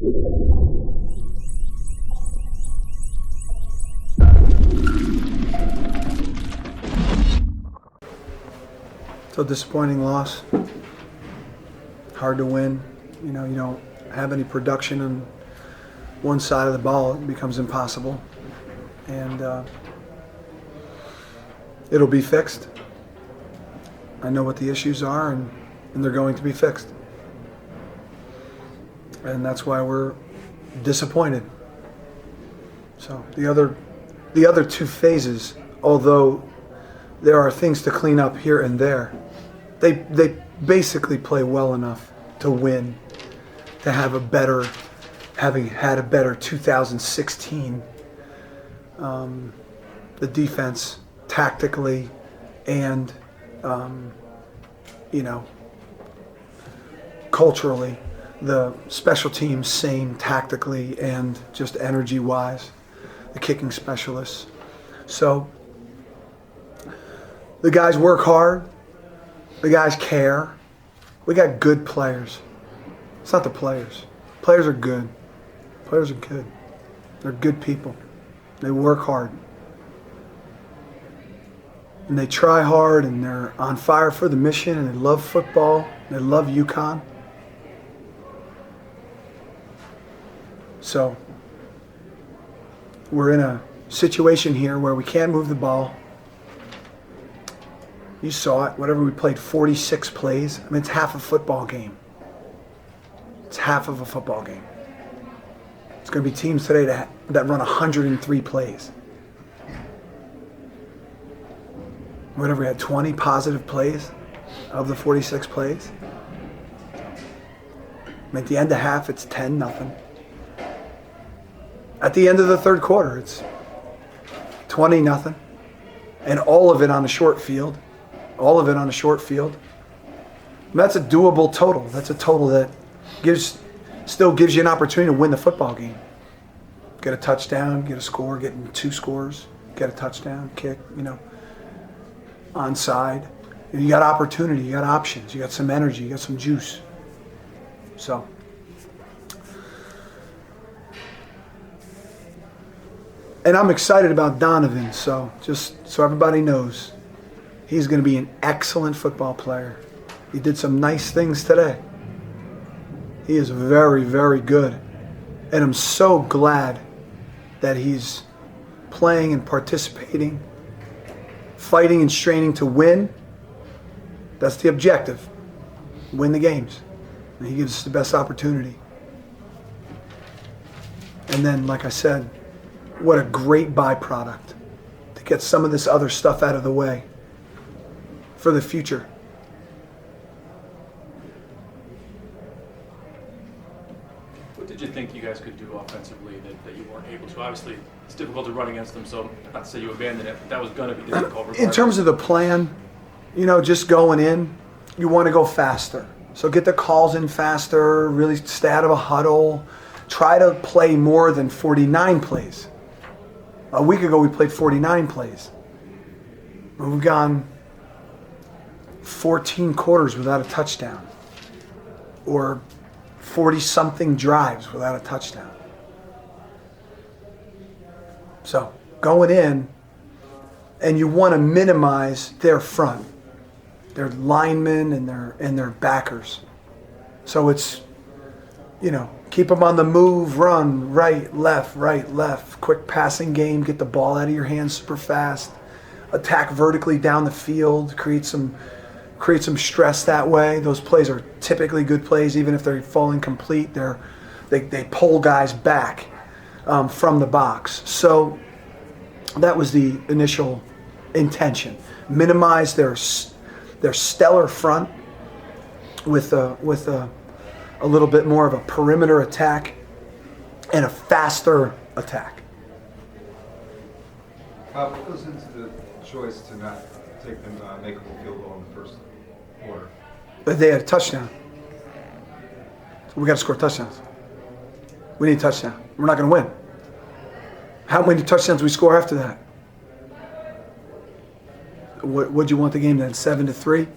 So disappointing loss. Hard to win. You know, you don't have any production on one side of the ball. It becomes impossible. And it'll be fixed. I know what the issues are, and they're going to be fixed. And that's why we're disappointed. So the other two phases, although there are things to clean up here and there, they basically play well enough to win, to have having had a better 2016. The defense tactically and culturally, the special teams same tactically and just energy wise, the kicking specialists. So the guys work hard, the guys care. We got good players. It's not the players. Players are good. Players are good. They're good people. They work hard. And they try hard, and they're on fire for the mission, and they love football. They love UConn. So we're in a situation here where we can't move the ball. You saw it, whatever we played, 46 plays. I mean, it's half a football game. It's half of a football game. It's going to be teams today that run 103 plays. Whatever, we had 20 positive plays of the 46 plays. And at the end of half, it's 10-0. At the end of the third quarter, it's 20-0. And all of it on a short field. All of it on a short field. And that's a doable total. That's a total that still gives you an opportunity to win the football game. Get a touchdown, get a score, get 2 scores, get a touchdown, kick, onside. You got opportunity, you got options, you got some energy, you got some juice. So and I'm excited about Donovan, so just so everybody knows, he's going to be an excellent football player. He did some nice things today. He is very, very good. And I'm so glad that he's playing and participating, fighting and straining to win. That's the objective. Win the games. And he gives us the best opportunity. And then, like I said, what a great byproduct to get some of this other stuff out of the way for the future. What did you think you guys could do offensively that you weren't able to? Obviously, it's difficult to run against them, so not to say you abandoned it, but that was going to be difficult. Regardless. In terms of the plan, just going in, you want to go faster. So get the calls in faster, really stay out of a huddle. Try to play more than 49 plays. A week ago, we played 49 plays. We've gone 14 quarters without a touchdown, or 40-something drives without a touchdown. So going in, and you want to minimize their front, their linemen and their backers. So it's, keep them on the move, run, right, left, quick passing game, get the ball out of your hands super fast, attack vertically down the field, create some stress that way. Those plays are typically good plays, even if they're falling complete. They pull guys back from the box. So that was the initial intention. Minimize their stellar front with a little bit more of a perimeter attack and a faster attack. What goes into the choice to not take them makeable field goal in the first quarter? But they had a touchdown. So we got to score touchdowns. We need a touchdown. We're not going to win. How many touchdowns do we score after that? What'd you want the game then? 7-3?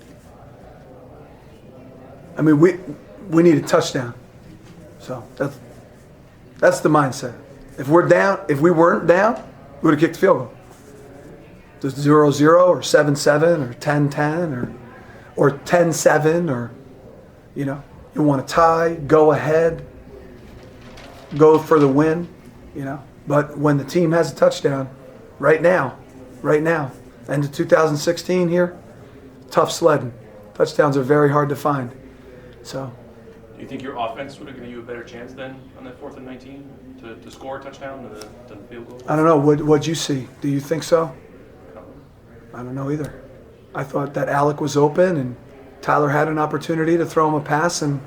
I mean, we need a touchdown. So That's the mindset. If we weren't down, we would have kicked the field goal. Just 0-0 or 7-7 or 10-10 or 10-7 or, you want to tie, go ahead, go for the win, But when the team has a touchdown, right now, end of 2016 here, tough sledding. Touchdowns are very hard to find. So, Do you think your offense would have given you a better chance then on that 4th and 19 to score a touchdown than the field goal? I don't know. What'd you see? Do you think so? I don't know either. I thought that Alec was open and Tyler had an opportunity to throw him a pass and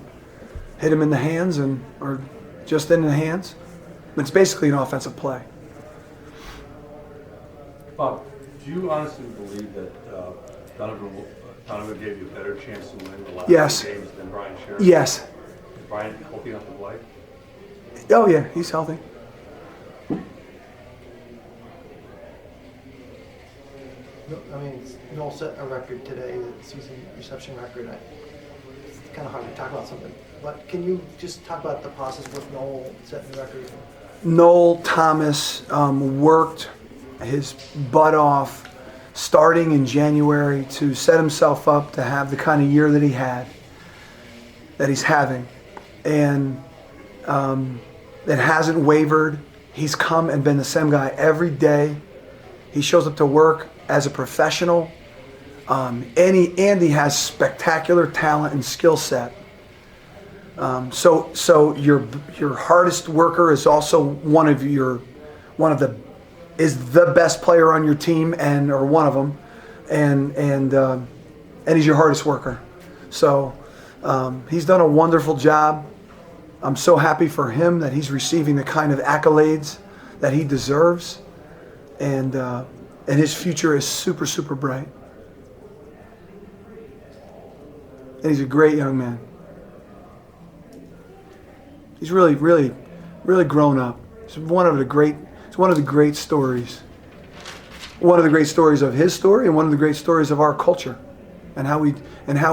hit him in the hands or just in the hands. It's basically an offensive play. Bob, do you honestly believe that Donovan gave you a better chance to win the last Yes. two games than Brian Sherrill? Yes. Is Brian healthy enough to play? Oh yeah, he's healthy. I mean, Noel set a record today, the season reception record. It's kind of hard to talk about something, but can you just talk about the process with Noel setting the record? Noel Thomas worked his butt off starting in January to set himself up to have the kind of year that he's having. And it hasn't wavered. He's come and been the same guy every day. He shows up to work as a professional. Andy has spectacular talent and skill set. So your hardest worker is also is the best player on your team or one of them, and he's your hardest worker. So he's done a wonderful job. I'm so happy for him that he's receiving the kind of accolades that he deserves, and his future is super, super bright. And he's a great young man. He's really, really, really grown up. It's one of the great stories. One of the great stories of his story, and one of the great stories of our culture, and how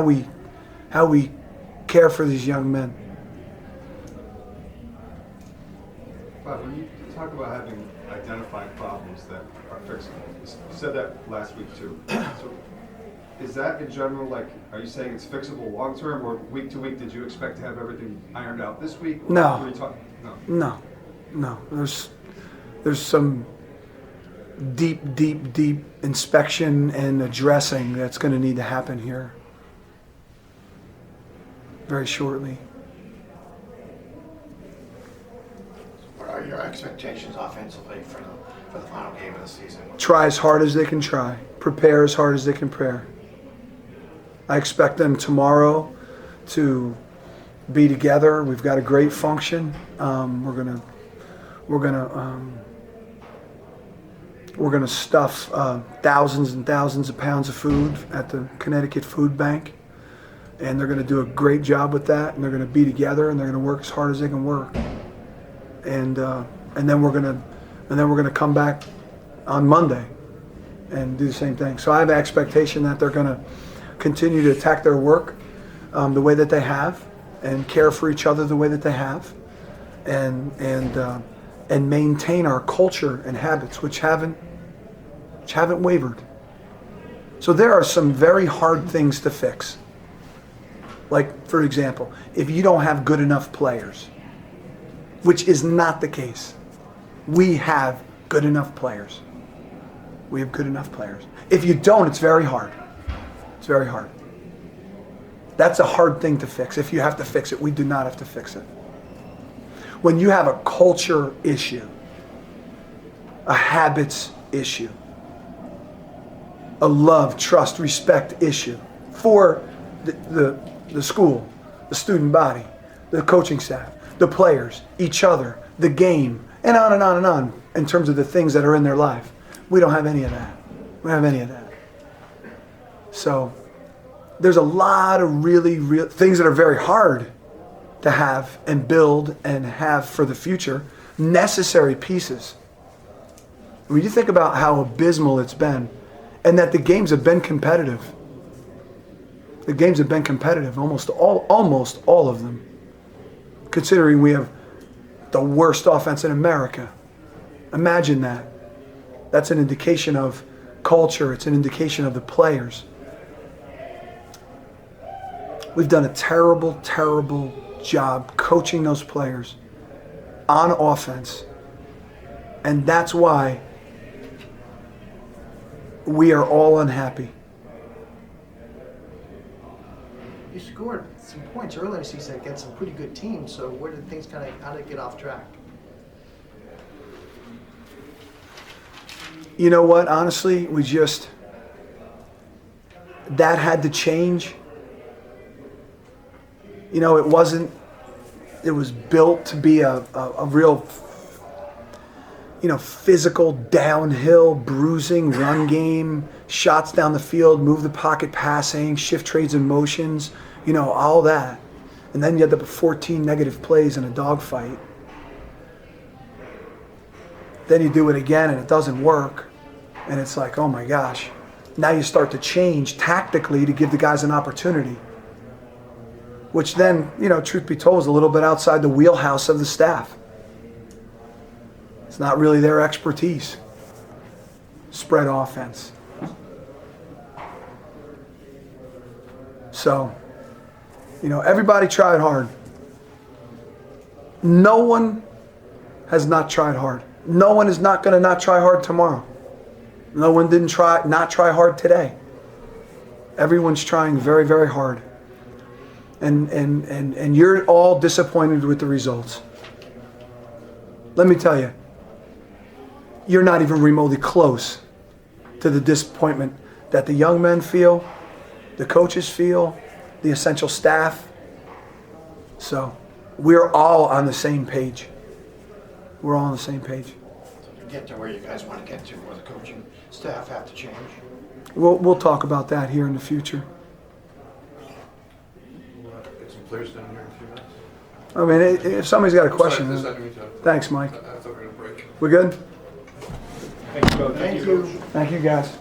we care for these young men. Bob, when you talk about having identifying problems that are fixable, you said that last week too. So is that in general, are you saying it's fixable long term, or week to week? Did you expect to have everything ironed out this week? No. No. There's some deep inspection and addressing that's going to need to happen here very shortly. What are your expectations offensively for the final game of the season? Try as hard as they can try. Prepare as hard as they can prepare. I expect them tomorrow to be together. We've got a great function. We're gonna stuff thousands and thousands of pounds of food at the Connecticut Food Bank, and they're gonna do a great job with that. And they're gonna be together, and they're gonna work as hard as they can work. And then we're gonna come back on Monday and do the same thing. So I have an expectation that they're gonna continue to attack their work the way that they have, and care for each other the way that they have, and maintain our culture and habits, which haven't wavered. So there are some very hard things to fix. Like, for example, if you don't have good enough players, which is not the case. We have good enough players. We have good enough players. If you don't, it's very hard. It's very hard. That's a hard thing to fix. If you have to fix it, we do not have to fix it. When you have a culture issue, a habits issue, a love, trust, respect issue for the school, the student body, the coaching staff, the players, each other, the game, and on and on and on in terms of the things that are in their life. We don't have any of that. We don't have any of that. So there's a lot of really real things that are very hard to have and build and have for the future, necessary pieces. When you think about how abysmal it's been, and that the games have been competitive. The games have been competitive, almost all of them. Considering we have the worst offense in America. Imagine that. That's an indication of culture. It's an indication of the players. We've done a terrible, terrible job coaching those players on offense. And that's why we are all unhappy. You scored some points earlier in the season against some pretty good teams, so where did things how did it get off track? You know what? Honestly, that had to change. You know, it was built to be a real, physical, downhill, bruising run game, shots down the field, move the pocket passing, shift trades and motions, all that. And then you had the 14 negative plays in a dogfight. Then you do it again and it doesn't work. And it's like, oh my gosh. Now you start to change tactically to give the guys an opportunity. Which then, truth be told, is a little bit outside the wheelhouse of the staff. It's not really their expertise. Spread offense. So, everybody tried hard. No one has not tried hard. No one is not going to not try hard tomorrow. No one didn't not try hard today. Everyone's trying very, very hard. And you're all disappointed with the results. Let me tell you, you're not even remotely close to the disappointment that the young men feel, the coaches feel, the essential staff. So we're all on the same page. We're all on the same page. To get to where you guys want to get to, where the coaching staff have to change. We'll talk about that here in the future. Get some players down here in a few minutes. I mean, if somebody's got a question. Sorry, this is Thanks, Mike. I thought we were going to break. We good? Thank you, Coach. Thank you. Thank you, guys.